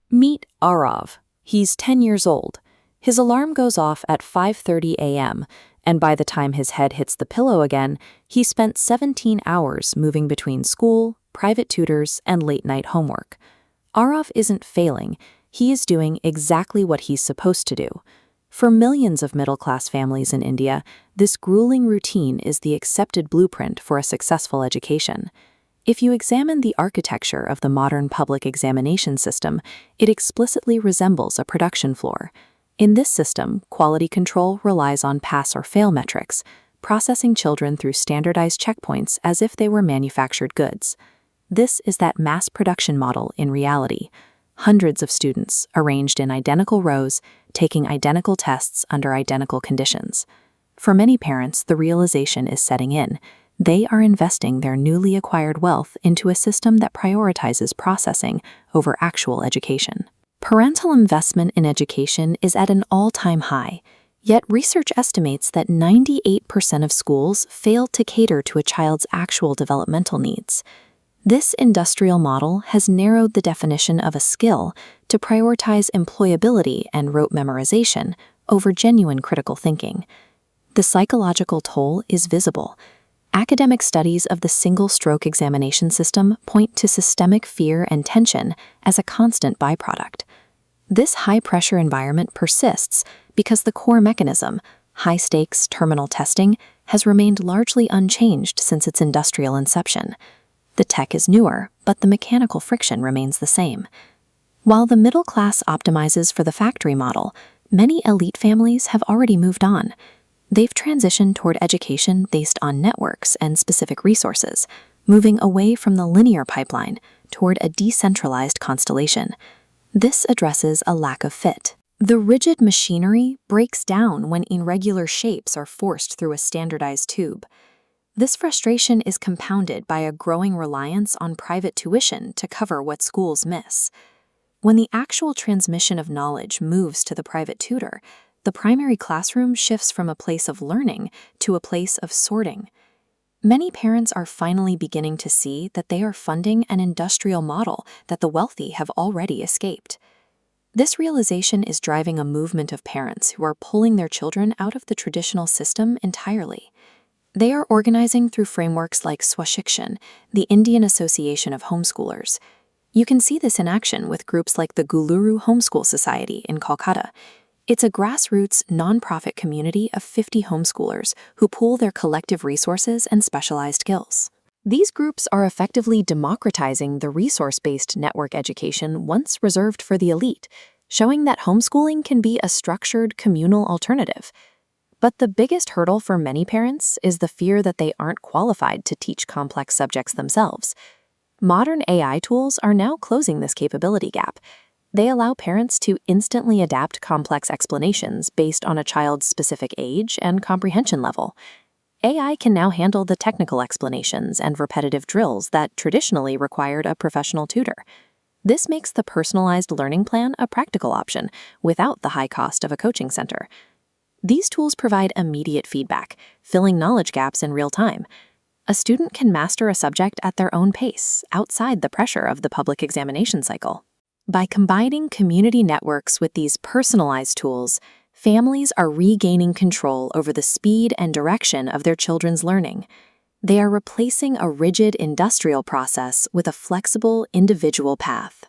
Meet Arav. He's 10 years old. His alarm goes off at 5:30 a.m., and by the time his head hits the pillow again, he spent 17 hours moving between school, private tutors, and late-night homework. Arav isn't failing. He is doing exactly what he's supposed to do. For millions of middle-class families in India, this grueling routine is the accepted blueprint for a successful education. If you examine the architecture of the modern public examination system, it explicitly resembles a production floor. In this system, quality control relies on pass or fail metrics, processing children through standardized checkpoints as if they were manufactured goods. This is that mass production model in reality. Hundreds of students, arranged in identical rows, taking identical tests under identical conditions. For many parents, the realization is setting in. They are investing their newly acquired wealth into a system that prioritizes processing over actual education. Parental investment in education is at an all-time high, yet research estimates that 98% of schools fail to cater to a child's actual developmental needs. This industrial model has narrowed the definition of a skill to prioritize employability and rote memorization over genuine critical thinking. The psychological toll is visible. Academic studies of the single-stroke examination system point to systemic fear and tension as a constant byproduct. This high-pressure environment persists because the core mechanism, high-stakes terminal testing, has remained largely unchanged since its industrial inception. The tech is newer, but the mechanical friction remains the same. While the middle class optimizes for the factory model, many elite families have already moved on. They've transitioned toward education based on networks and specific resources, moving away from the linear pipeline toward a decentralized constellation. This addresses a lack of fit. The rigid machinery breaks down when irregular shapes are forced through a standardized tube. This frustration is compounded by a growing reliance on private tuition to cover what schools miss. When the actual transmission of knowledge moves to the private tutor, the primary classroom shifts from a place of learning to a place of sorting. Many parents are finally beginning to see that they are funding an industrial model that the wealthy have already escaped. This realization is driving a movement of parents who are pulling their children out of the traditional system entirely. They are organizing through frameworks like Swashikshan, the Indian Association of Homeschoolers. You can see this in action with groups like the Guluru Homeschool Society in Kolkata. It's a grassroots, nonprofit community of 50 homeschoolers who pool their collective resources and specialized skills. These groups are effectively democratizing the resource-based network education once reserved for the elite, showing that homeschooling can be a structured, communal alternative. But the biggest hurdle for many parents is the fear that they aren't qualified to teach complex subjects themselves. Modern AI tools are now closing this capability gap. They allow parents to instantly adapt complex explanations based on a child's specific age and comprehension level. AI can now handle the technical explanations and repetitive drills that traditionally required a professional tutor. This makes the personalized learning plan a practical option without the high cost of a coaching center. These tools provide immediate feedback, filling knowledge gaps in real time. A student can master a subject at their own pace, outside the pressure of the public examination cycle. By combining community networks with these personalized tools, families are regaining control over the speed and direction of their children's learning. They are replacing a rigid industrial process with a flexible, individual path.